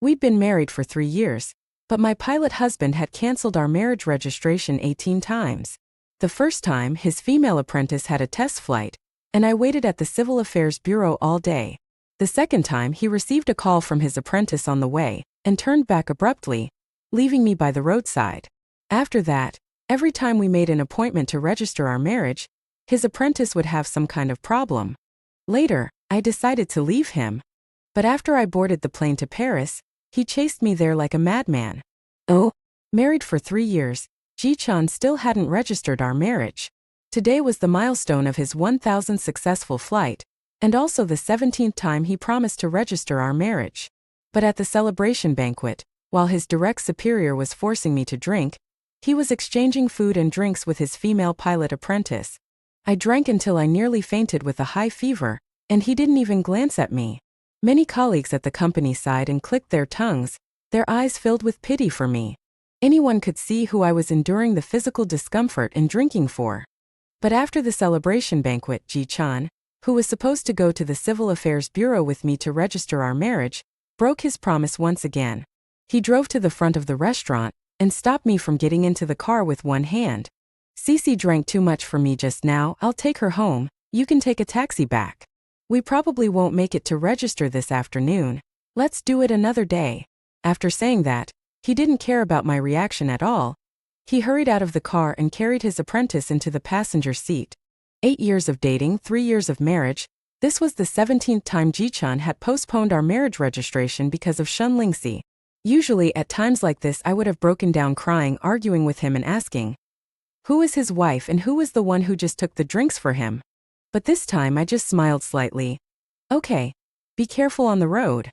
We'd been married for 3 years, but my pilot husband had canceled our marriage registration 18 times. The first time, his female apprentice had a test flight, and I waited at the Civil Affairs Bureau all day. The second time, he received a call from his apprentice on the way, and turned back abruptly, leaving me by the roadside. After that, every time we made an appointment to register our marriage, his apprentice would have some kind of problem. Later, I decided to leave him. But after I boarded the plane to Paris, he chased me there like a madman. Oh, married for 3 years, Ji-chan still hadn't registered our marriage. Today was the milestone of his 1,000th successful flight, and also the 17th time he promised to register our marriage. But at the celebration banquet, while his direct superior was forcing me to drink, he was exchanging food and drinks with his female pilot apprentice. I drank until I nearly fainted with a high fever, and he didn't even glance at me. Many colleagues at the company sighed and clicked their tongues, their eyes filled with pity for me. Anyone could see who I was enduring the physical discomfort and drinking for. But after the celebration banquet, Ji-chan, who was supposed to go to the Civil Affairs Bureau with me to register our marriage, broke his promise once again. He drove to the front of the restaurant and stopped me from getting into the car with one hand. Cece drank too much for me just now. I'll take her home. You can take a taxi back. We probably won't make it to register this afternoon. Let's do it another day. After saying that, he didn't care about my reaction at all. He hurried out of the car and carried his apprentice into the passenger seat. 8 years of dating, 3 years of marriage. This was the 17th time Ji-chan had postponed our marriage registration because of Shunlingxi. Usually at times like this I would have broken down crying, arguing with him and asking, who is his wife and who is the one who just took the drinks for him? But this time I just smiled slightly. Okay. Be careful on the road.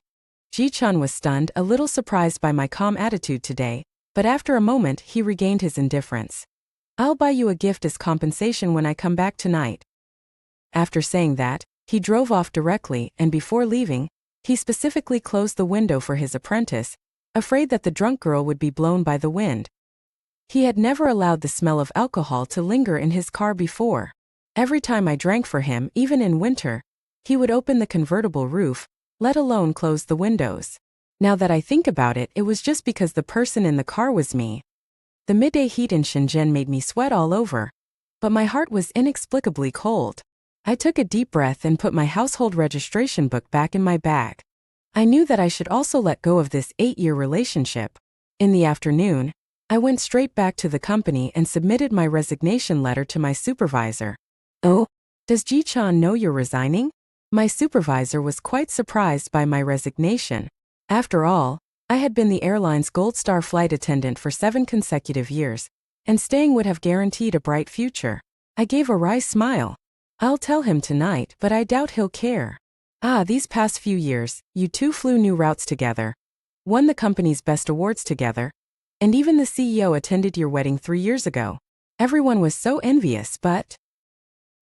Ji-chan was stunned, a little surprised by my calm attitude today, but after a moment he regained his indifference. I'll buy you a gift as compensation when I come back tonight. After saying that, he drove off directly, and before leaving, he specifically closed the window for his apprentice, afraid that the drunk girl would be blown by the wind. He had never allowed the smell of alcohol to linger in his car before. Every time I drank for him, even in winter, he would open the convertible roof, let alone close the windows. Now that I think about it, it was just because the person in the car was me. The midday heat in Shenzhen made me sweat all over, but my heart was inexplicably cold. I took a deep breath and put my household registration book back in my bag. I knew that I should also let go of this 8-year relationship. In the afternoon, I went straight back to the company and submitted my resignation letter to my supervisor. Oh, does Ji-chan know you're resigning? My supervisor was quite surprised by my resignation. After all, I had been the airline's Gold Star flight attendant for 7 consecutive years, and staying would have guaranteed a bright future. I gave a wry smile. I'll tell him tonight, but I doubt he'll care. These past few years, you two flew new routes together, won the company's best awards together, and even the CEO attended your wedding 3 years ago. Everyone was so envious, but...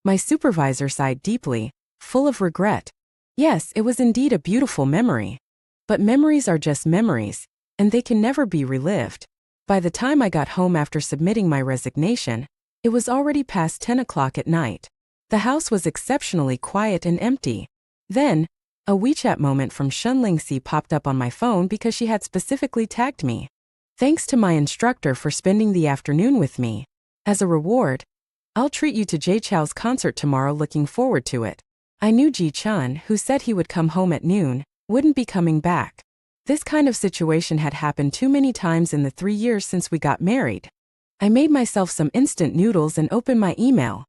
My supervisor sighed deeply, full of regret. Yes, it was indeed a beautiful memory. But memories are just memories, and they can never be relived. By the time I got home after submitting my resignation, it was already past 10 o'clock at night. The house was exceptionally quiet and empty. Then, a WeChat moment from Shunlingxi popped up on my phone because she had specifically tagged me. Thanks to my instructor for spending the afternoon with me. As a reward, I'll treat you to Jay Chou's concert tomorrow, looking forward to it. I knew Ji-chan, who said he would come home at noon, wouldn't be coming back. This kind of situation had happened too many times in the 3 years since we got married. I made myself some instant noodles and opened my email.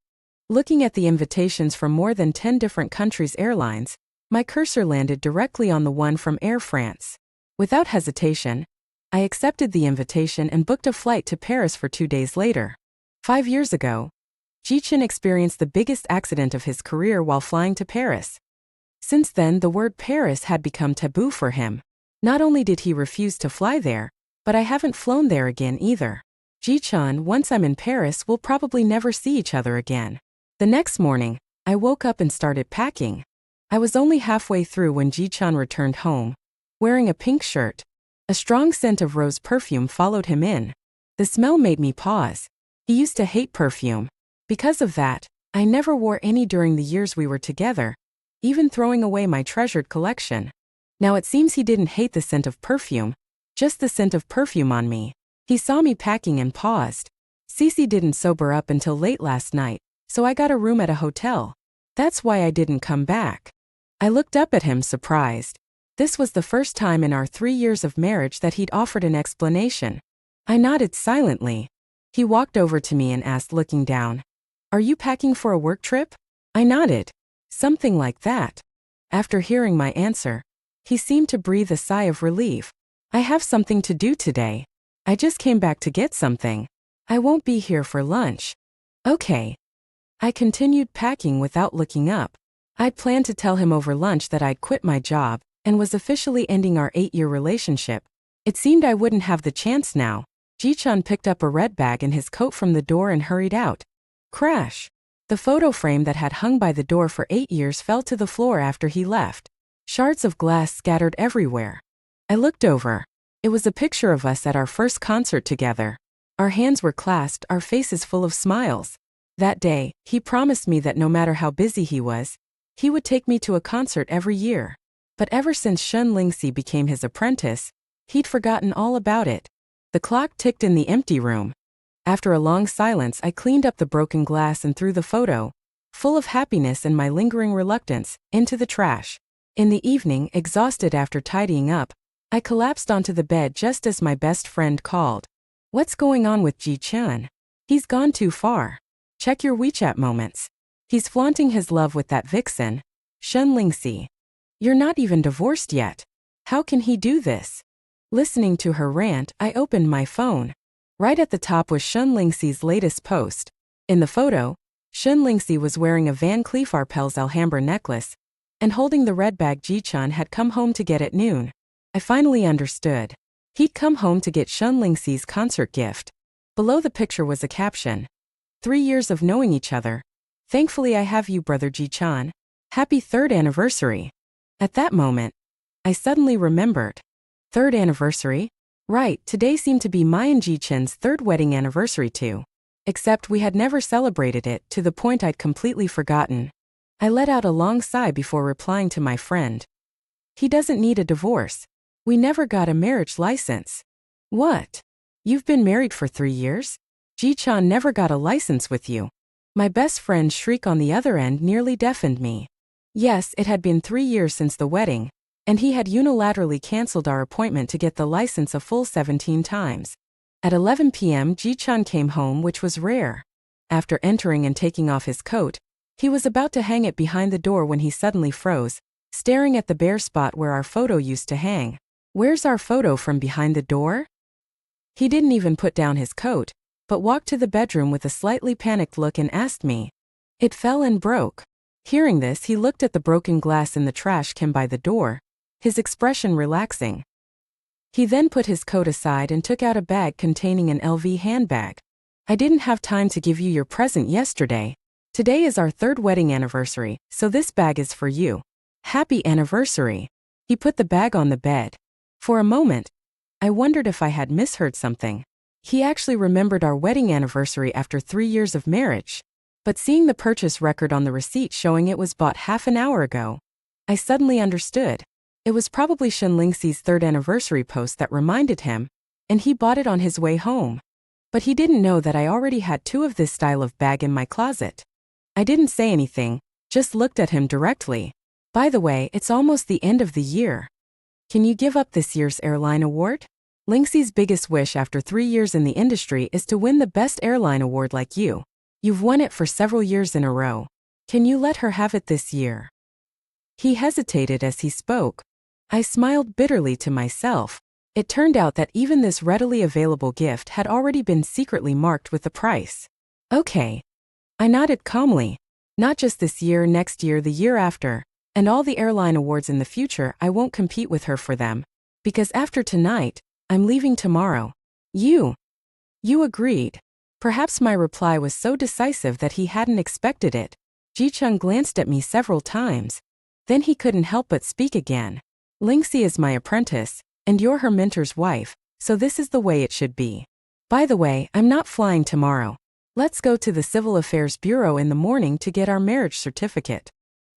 Looking at the invitations from more than 10 different countries' airlines, my cursor landed directly on the one from Air France. Without hesitation, I accepted the invitation and booked a flight to Paris for 2 days later. 5 years ago, Ji-chan experienced the biggest accident of his career while flying to Paris. Since then, the word Paris had become taboo for him. Not only did he refuse to fly there, but I haven't flown there again either. Ji-chan, once I'm in Paris, we'll probably never see each other again. The next morning, I woke up and started packing. I was only halfway through when Ji-chan returned home, wearing a pink shirt. A strong scent of rose perfume followed him in. The smell made me pause. He used to hate perfume. Because of that, I never wore any during the years we were together, even throwing away my treasured collection. Now it seems he didn't hate the scent of perfume, just the scent of perfume on me. He saw me packing and paused. Cece didn't sober up until late last night, so I got a room at a hotel. That's why I didn't come back. I looked up at him surprised. This was the first time in our 3 years of marriage that he'd offered an explanation. I nodded silently. He walked over to me and asked, looking down, "Are you packing for a work trip?" I nodded. Something like that. After hearing my answer, he seemed to breathe a sigh of relief. "I have something to do today. I just came back to get something. I won't be here for lunch." Okay. I continued packing without looking up. I'd planned to tell him over lunch that I'd quit my job and was officially ending our 8-year relationship. It seemed I wouldn't have the chance now. Ji-chan picked up a red bag and his coat from the door and hurried out. Crash. The photo frame that had hung by the door for 8 years fell to the floor after he left. Shards of glass scattered everywhere. I looked over. It was a picture of us at our first concert together. Our hands were clasped, our faces full of smiles. That day, he promised me that no matter how busy he was, he would take me to a concert every year. But ever since Shun Lingxi became his apprentice, he'd forgotten all about it. The clock ticked in the empty room. After a long silence, I cleaned up the broken glass and threw the photo, full of happiness and my lingering reluctance, into the trash. In the evening, exhausted after tidying up, I collapsed onto the bed just as my best friend called. "What's going on with Ji-chan? He's gone too far. Check your WeChat moments. He's flaunting his love with that vixen, Shun Lingxi. You're not even divorced yet. How can he do this?" Listening to her rant, I opened my phone. Right at the top was Shun Lingxi's latest post. In the photo, Shun Lingxi was wearing a Van Cleef Arpels Alhambra necklace and holding the red bag Ji-chan had come home to get at noon. I finally understood. He'd come home to get Shun Lingxi's concert gift. Below the picture was a caption. 3 years of knowing each other. Thankfully I have you, brother Ji-chan. Happy 3rd anniversary. At that moment, I suddenly remembered. 3rd anniversary? Right, today seemed to be my and Ji-chan's 3rd wedding anniversary too. Except we had never celebrated it, to the point I'd completely forgotten. I let out a long sigh before replying to my friend. He doesn't need a divorce. We never got a marriage license. What? You've been married for 3 years? Ji-chan never got a license with you. My best friend's shriek on the other end nearly deafened me. Yes, it had been 3 years since the wedding, and he had unilaterally cancelled our appointment to get the license a full 17 times. At 11 p.m. Ji-chan came home, which was rare. After entering and taking off his coat, he was about to hang it behind the door when he suddenly froze, staring at the bare spot where our photo used to hang. "Where's our photo from behind the door?" He didn't even put down his coat, but walked to the bedroom with a slightly panicked look and asked me. "It fell and broke." Hearing this, he looked at the broken glass in the trash can by the door, his expression relaxing. He then put his coat aside and took out a bag containing an LV handbag. "I didn't have time to give you your present yesterday. Today is our 3rd wedding anniversary, so this bag is for you. Happy anniversary." He put the bag on the bed. For a moment, I wondered if I had misheard something. He actually remembered our wedding anniversary after 3 years of marriage. But seeing the purchase record on the receipt showing it was bought half an hour ago, I suddenly understood. It was probably Shun Lingxi's 3rd anniversary post that reminded him, and he bought it on his way home. But he didn't know that I already had 2 of this style of bag in my closet. I didn't say anything, just looked at him directly. "By the way, it's almost the end of the year. Can you give up this year's airline award? Lingxi's biggest wish after 3 years in the industry is to win the best airline award like you. You've won it for several years in a row. Can you let her have it this year?" He hesitated as he spoke. I smiled bitterly to myself. It turned out that even this readily available gift had already been secretly marked with the price. "Okay." I nodded calmly. "Not just this year, next year, the year after, and all the airline awards in the future. I won't compete with her for them. Because after tonight, I'm leaving tomorrow." You agreed." Perhaps my reply was so decisive that he hadn't expected it. Ji-chan glanced at me several times. Then he couldn't help but speak again. "Lingxi is my apprentice, and you're her mentor's wife, so this is the way it should be. By the way, I'm not flying tomorrow. Let's go to the Civil Affairs Bureau in the morning to get our marriage certificate."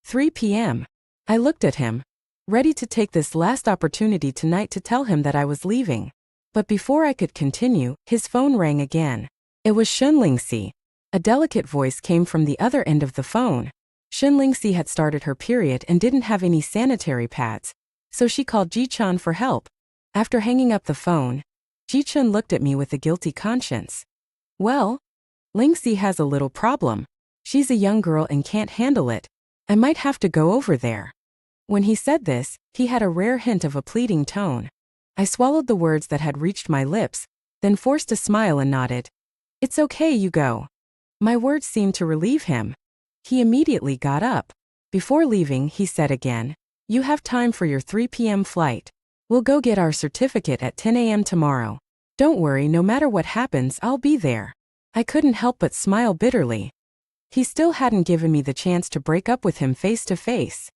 3 p.m. I looked at him. ready to take this last opportunity tonight to tell him that I was leaving. But before I could continue, his phone rang again. It was Lingxi. A delicate voice came from the other end of the phone. Lingxi had started her period and didn't have any sanitary pads, so she called Ji-chan for help. After hanging up the phone, Ji-chan looked at me with a guilty conscience. Well, Lingxi has a little problem. She's a young girl and can't handle it. I might have to go over there. When he said this, he had a rare hint of a pleading tone. I swallowed the words that had reached my lips, then forced a smile and nodded. It's okay, you go. My words seemed to relieve him. He immediately got up. Before leaving, he said again, you have time for your 3 p.m. flight. We'll go get our certificate at 10 a.m. tomorrow. Don't worry, no matter what happens, I'll be there. I couldn't help but smile bitterly. He still hadn't given me the chance to break up with him face to face.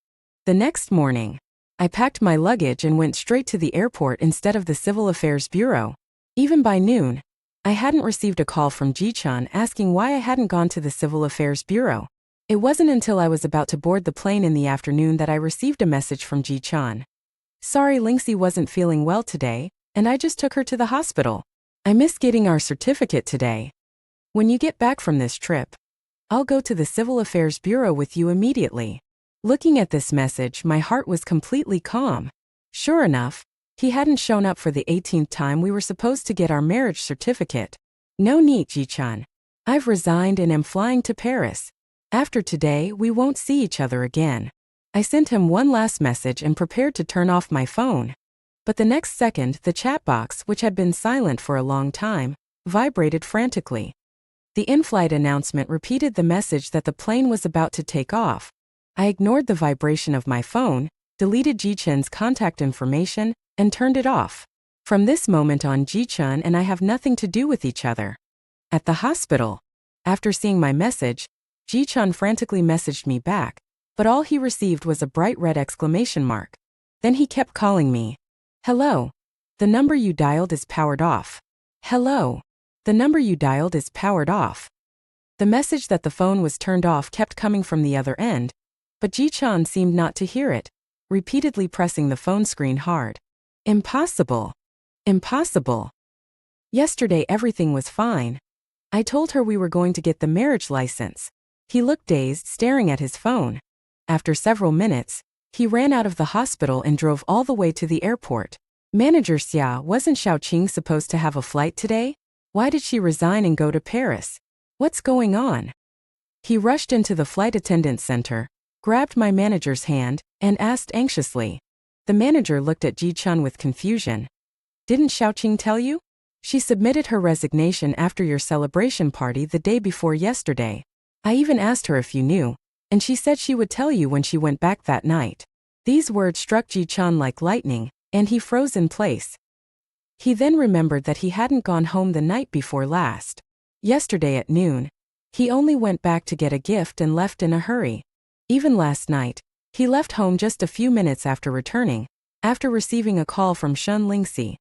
The next morning, I packed my luggage and went straight to the airport instead of the Civil Affairs Bureau. Even by noon, I hadn't received a call from Ji-chan asking why I hadn't gone to the Civil Affairs Bureau. It wasn't until I was about to board the plane in the afternoon that I received a message from Ji-chan. Sorry, Lingxi wasn't feeling well today, and I just took her to the hospital. I missed getting our certificate today. When you get back from this trip, I'll go to the Civil Affairs Bureau with you immediately. Looking at this message, my heart was completely calm. Sure enough, he hadn't shown up for the 18th time we were supposed to get our marriage certificate. No need, Ji-chan. I've resigned and am flying to Paris. After today, we won't see each other again. I sent him one last message and prepared to turn off my phone. But the next second, the chat box, which had been silent for a long time, vibrated frantically. The in-flight announcement repeated the message that the plane was about to take off. I ignored the vibration of my phone, deleted Ji-chan's contact information, and turned it off. From this moment on, Ji-chan and I have nothing to do with each other. At the hospital, after seeing my message, Ji-chan frantically messaged me back, but all he received was a bright red exclamation mark. Then he kept calling me. Hello. The number you dialed is powered off. Hello. The number you dialed is powered off. The message that the phone was turned off kept coming from the other end, but Ji-chan seemed not to hear it, repeatedly pressing the phone screen hard. Impossible. Impossible. Yesterday everything was fine. I told her we were going to get the marriage license. He looked dazed, staring at his phone. After several minutes, he ran out of the hospital and drove all the way to the airport. Manager Xia, wasn't Xiaoqing supposed to have a flight today? Why did she resign and go to Paris? What's going on? He rushed into the flight attendant center, grabbed my manager's hand, and asked anxiously. The manager looked at Ji-chan with confusion. Didn't Xiaoqing tell you? She submitted her resignation after your celebration party the day before yesterday. I even asked her if you knew, and she said she would tell you when she went back that night. These words struck Ji-chan like lightning, and he froze in place. He then remembered that he hadn't gone home the night before last. Yesterday at noon, he only went back to get a gift and left in a hurry. Even last night, he left home just a few minutes after returning, after receiving a call from Lingxi.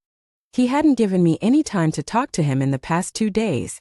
He hadn't given me any time to talk to him in the past 2 days.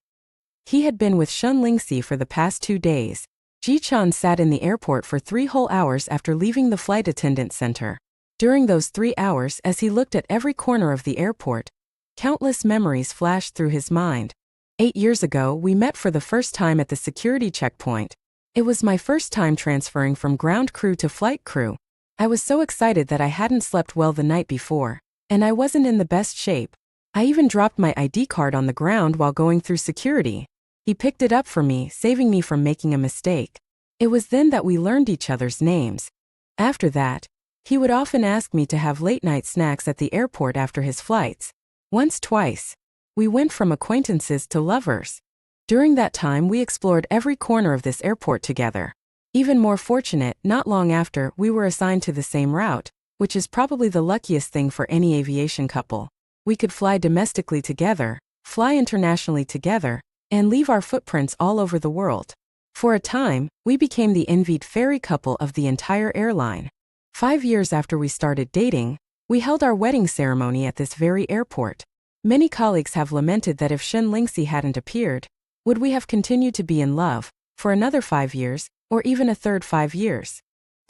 He had been with Lingxi for the past 2 days. Ji-chan sat in the airport for 3 whole hours after leaving the flight attendant center. During those 3 hours, as he looked at every corner of the airport, countless memories flashed through his mind. 8 years ago, we met for the first time at the security checkpoint. It was my first time transferring from ground crew to flight crew. I was so excited that I hadn't slept well the night before, and I wasn't in the best shape. I even dropped my ID card on the ground while going through security. He picked it up for me, saving me from making a mistake. It was then that we learned each other's names. After that, he would often ask me to have late-night snacks at the airport after his flights. Once, twice. We went from acquaintances to lovers. During that time, we explored every corner of this airport together. Even more fortunate, not long after, we were assigned to the same route, which is probably the luckiest thing for any aviation couple. We could fly domestically together, fly internationally together, and leave our footprints all over the world. For a time, we became the envied fairy couple of the entire airline. 5 years after we started dating, we held our wedding ceremony at this very airport. Many colleagues have lamented that if Lingxi hadn't appeared, would we have continued to be in love for another 5 years, or even a third 5 years?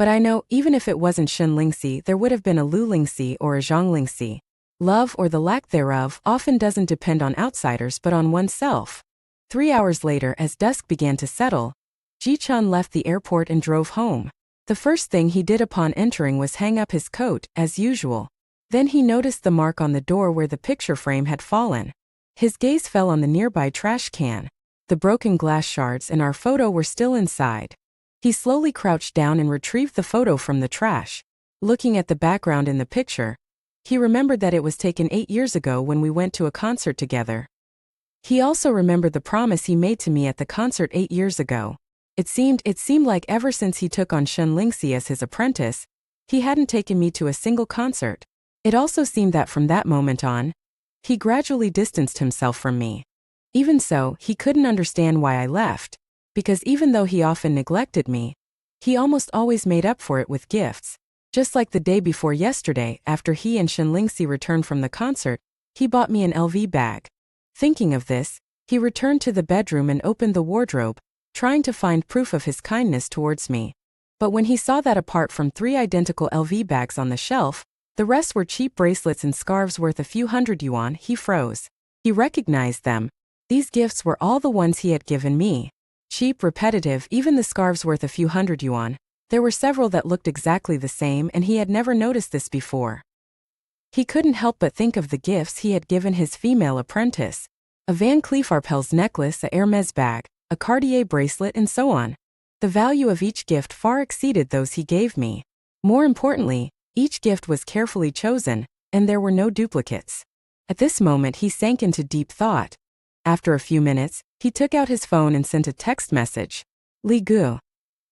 But I know even if it wasn't Shenlingxi, there would have been a Lulingxi or a Zhonglingxi. Love or the lack thereof often doesn't depend on outsiders but on oneself. 3 hours later, as dusk began to settle, Ji-chan left the airport and drove home. The first thing he did upon entering was hang up his coat, as usual. Then he noticed the mark on the door where the picture frame had fallen. His gaze fell on the nearby trash can. The broken glass shards and our photo were still inside. He slowly crouched down and retrieved the photo from the trash. Looking at the background in the picture, he remembered that it was taken 8 years ago when we went to a concert together. He also remembered the promise he made to me at the concert 8 years ago. It seemed like ever since he took on Shenlingxi as his apprentice, he hadn't taken me to a single concert. It also seemed that from that moment on, he gradually distanced himself from me. Even so, he couldn't understand why I left, because even though he often neglected me, he almost always made up for it with gifts. Just like the day before yesterday, after he and Shenlingxi returned from the concert, he bought me an LV bag. Thinking of this, he returned to the bedroom and opened the wardrobe, trying to find proof of his kindness towards me. But when he saw that apart from 3 identical LV bags on the shelf, the rest were cheap bracelets and scarves worth a few hundred yuan, he froze. He recognized them. These gifts were all the ones he had given me. Cheap, repetitive, even the scarves worth a few hundred yuan. There were several that looked exactly the same and he had never noticed this before. He couldn't help but think of the gifts he had given his female apprentice. A Van Cleef Arpels necklace, a Hermes bag, a Cartier bracelet, and so on. The value of each gift far exceeded those he gave me. More importantly, each gift was carefully chosen, and there were no duplicates. At this moment he sank into deep thought. After a few minutes, he took out his phone and sent a text message. Li Gu.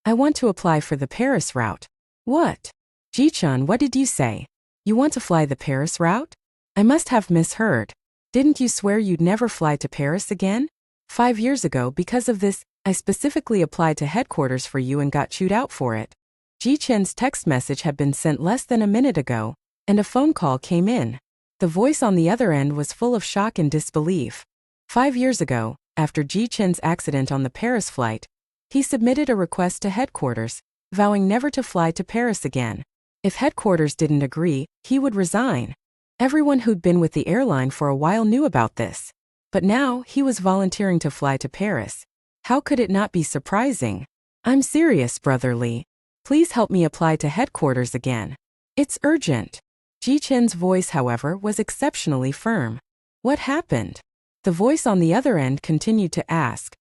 I want to apply for the Paris route. What? Ji-chan, what did you say? You want to fly the Paris route? I must have misheard. Didn't you swear you'd never fly to Paris again? 5 years ago, because of this, I specifically applied to headquarters for you and got chewed out for it. Ji-chen's text message had been sent less than a minute ago, and a phone call came in. The voice on the other end was full of shock and disbelief. 5 years ago, after Ji-chen's accident on the Paris flight, he submitted a request to headquarters, vowing never to fly to Paris again. If headquarters didn't agree, he would resign. Everyone who'd been with the airline for a while knew about this. But now, he was volunteering to fly to Paris. How could it not be surprising? I'm serious, Brother Li. Please help me apply to headquarters again. It's urgent. Ji-chen's voice, however, was exceptionally firm. What happened? The voice on the other end continued to ask.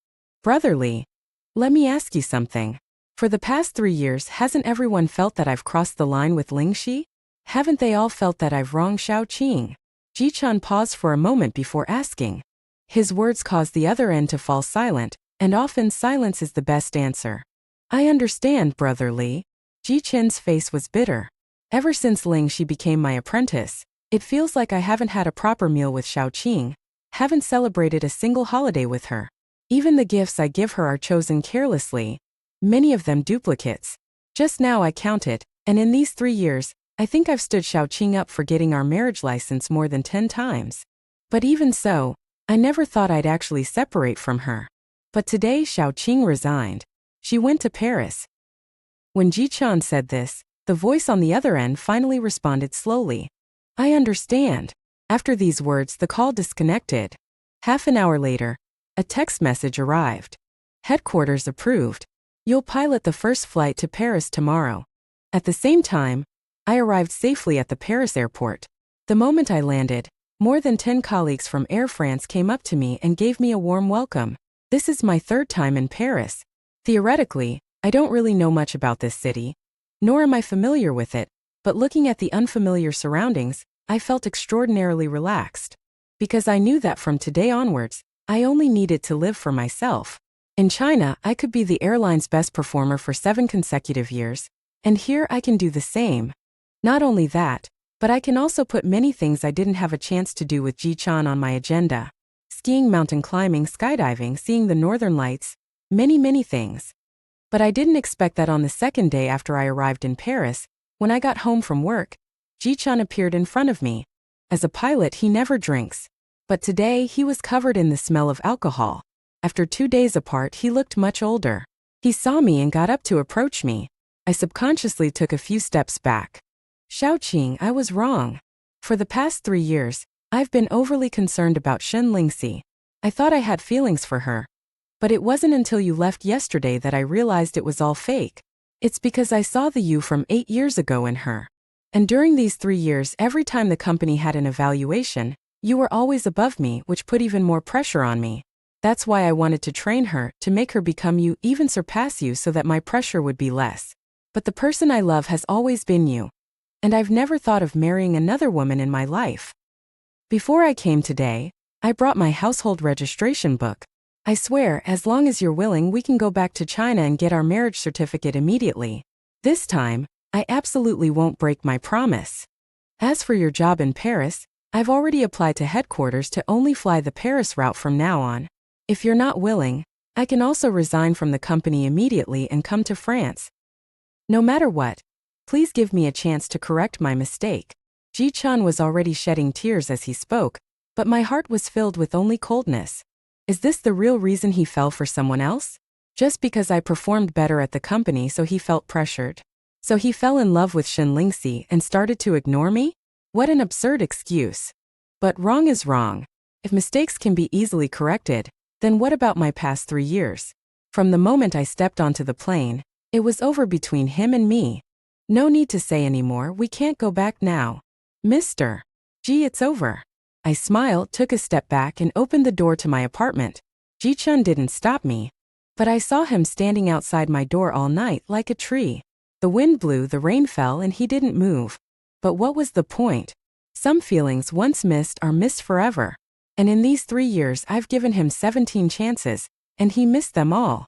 Brother Li, let me ask you something. For the past 3 years, hasn't everyone felt that I've crossed the line with Lingxi? Haven't they all felt that I've wronged Xiaoqing? Ji-chan paused for a moment before asking. His words caused the other end to fall silent, and often silence is the best answer. I understand, Brother Li. Ji-chen's face was bitter. Ever since Lingxi became my apprentice, it feels like I haven't had a proper meal with Xiaoqing, haven't celebrated a single holiday with her. Even the gifts I give her are chosen carelessly, many of them duplicates. Just now I counted, and in these 3 years, I think I've stood Xiaoqing up for getting our marriage license more than 10 times. But even so, I never thought I'd actually separate from her. But today Xiaoqing resigned. She went to Paris. When Ji-chan said this, the voice on the other end finally responded slowly. I understand. After these words, the call disconnected. Half an hour later, a text message arrived. Headquarters approved. You'll pilot the first flight to Paris tomorrow. At the same time, I arrived safely at the Paris airport. The moment I landed, more than 10 colleagues from Air France came up to me and gave me a warm welcome. This is my 3rd time in Paris. Theoretically, I don't really know much about this city, nor am I familiar with it, but looking at the unfamiliar surroundings, I felt extraordinarily relaxed. Because I knew that from today onwards, I only needed to live for myself. In China, I could be the airline's best performer for 7 consecutive years, and here I can do the same. Not only that, but I can also put many things I didn't have a chance to do with Ji-chan on my agenda. Skiing, mountain climbing, skydiving, seeing the northern lights, many things. But I didn't expect that on the 2nd day after I arrived in Paris, when I got home from work, Ji-chan appeared in front of me. As a pilot, he never drinks. But today, he was covered in the smell of alcohol. After 2 days apart, he looked much older. He saw me and got up to approach me. I subconsciously took a few steps back. Xiaoqing, I was wrong. For the past 3 years, I've been overly concerned about Shen Lingxi. I thought I had feelings for her. But it wasn't until you left yesterday that I realized it was all fake. It's because I saw the you from 8 years ago in her. And during these 3 years, every time the company had an evaluation, you were always above me, which put even more pressure on me. That's why I wanted to train her, to make her become you, even surpass you, so that my pressure would be less. But the person I love has always been you. And I've never thought of marrying another woman in my life. Before I came today, I brought my household registration book. I swear, as long as you're willing, we can go back to China and get our marriage certificate immediately. This time, I absolutely won't break my promise. As for your job in Paris, I've already applied to headquarters to only fly the Paris route from now on. If you're not willing, I can also resign from the company immediately and come to France. No matter what, please give me a chance to correct my mistake. Ji Chun was already shedding tears as he spoke, but my heart was filled with only coldness. Is this the real reason he fell for someone else? Just because I performed better at the company, so he felt pressured? So he fell in love with Shen Lingxi and started to ignore me? What an absurd excuse. But wrong is wrong. If mistakes can be easily corrected, then what about my past 3 years? From the moment I stepped onto the plane, it was over between him and me. No need to say anymore, we can't go back now. Mr. G, it's over. I smiled, took a step back, and opened the door to my apartment. Ji Chun didn't stop me. But I saw him standing outside my door all night like a tree. The wind blew, the rain fell, and he didn't move. But what was the point? Some feelings once missed are missed forever. And in these 3 years I've given him 17 chances, and he missed them all.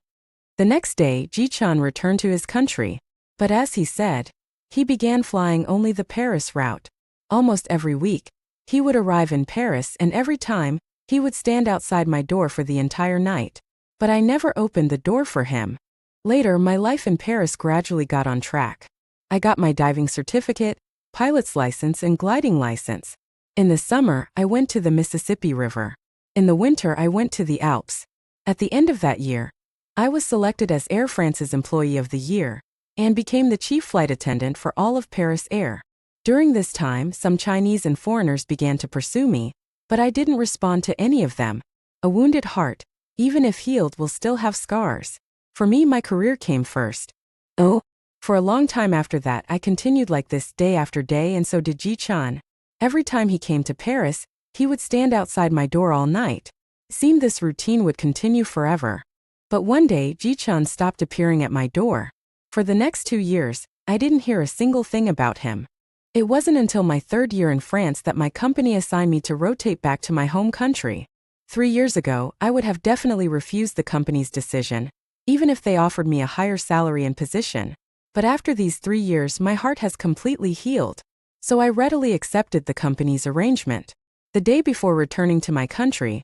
The next day, Ji Chun returned to his country. But as he said, he began flying only the Paris route. Almost every week, he would arrive in Paris, and every time, he would stand outside my door for the entire night. But I never opened the door for him. Later, my life in Paris gradually got on track. I got my diving certificate, pilot's license, and gliding license. In the summer, I went to the Mississippi River. In the winter, I went to the Alps. At the end of that year, I was selected as Air France's Employee of the Year and became the chief flight attendant for all of Paris Air. During this time, some Chinese and foreigners began to pursue me, but I didn't respond to any of them. A wounded heart, even if healed, will still have scars. For me, my career came first. Oh, for a long time after that, I continued like this day after day, and so did Ji Chun. Every time he came to Paris, he would stand outside my door all night. It seemed this routine would continue forever. But one day, Ji Chun stopped appearing at my door. For the next 2 years, I didn't hear a single thing about him. It wasn't until my 3rd year in France that my company assigned me to rotate back to my home country. 3 years ago, I would have definitely refused the company's decision, even if they offered me a higher salary and position. But after these 3 years, my heart has completely healed. So I readily accepted the company's arrangement. The day before returning to my country,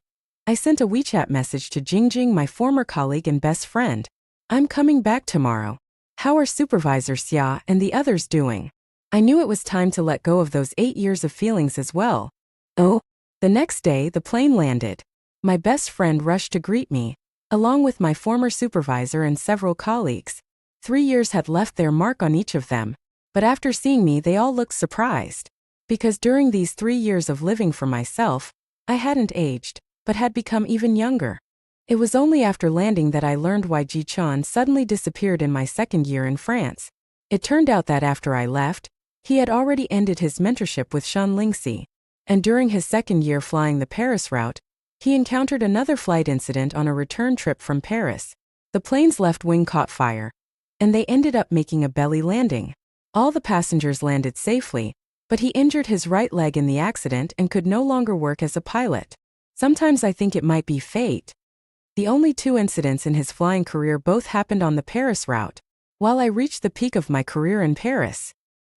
I sent a WeChat message to Jingjing, my former colleague and best friend. I'm coming back tomorrow. How are Supervisor Xia and the others doing? I knew it was time to let go of those 8 years of feelings as well. Oh, the next day the plane landed. My best friend rushed to greet me, along with my former supervisor and several colleagues. 3 years had left their mark on each of them, but after seeing me they all looked surprised. Because during these 3 years of living for myself, I hadn't aged, but had become even younger. It was only after landing that I learned why Ji Chun suddenly disappeared in my 2nd year in France. It turned out that after I left, he had already ended his mentorship with Shen Lingxi, and during his 2nd year flying the Paris route, he encountered another flight incident on a return trip from Paris. The plane's left wing caught fire, and they ended up making a belly landing. All the passengers landed safely, but he injured his right leg in the accident and could no longer work as a pilot. Sometimes I think it might be fate. The only 2 incidents in his flying career both happened on the Paris route, while I reached the peak of my career in Paris.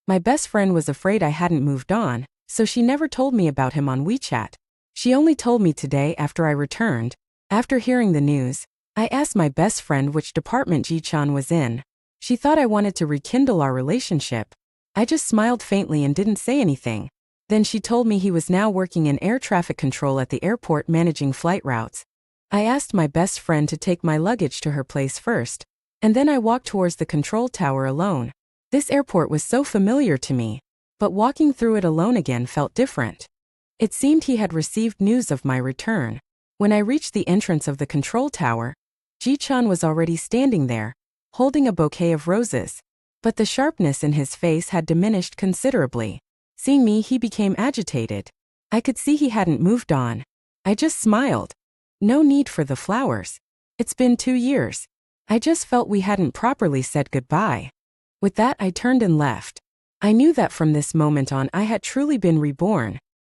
My best friend was afraid I hadn't moved on, so she never told me about him on WeChat. She only told me today after I returned. After hearing the news, I asked my best friend which department Ji Chun was in. She thought I wanted to rekindle our relationship. I just smiled faintly and didn't say anything. Then she told me he was now working in air traffic control at the airport managing flight routes. I asked my best friend to take my luggage to her place first, And then I walked towards the control tower alone. This airport was so familiar to me, but walking through it alone again felt different. It seemed he had received news of my return. When I reached the entrance of the control tower, Ji-chan was already standing there, holding a bouquet of roses. But the sharpness in his face had diminished considerably. Seeing me, he became agitated. I could see he hadn't moved on. I just smiled. No need for the flowers. It's been 2 years. I just felt we hadn't properly said goodbye. With that, I turned and left. I knew that from this moment on I had truly been reborn.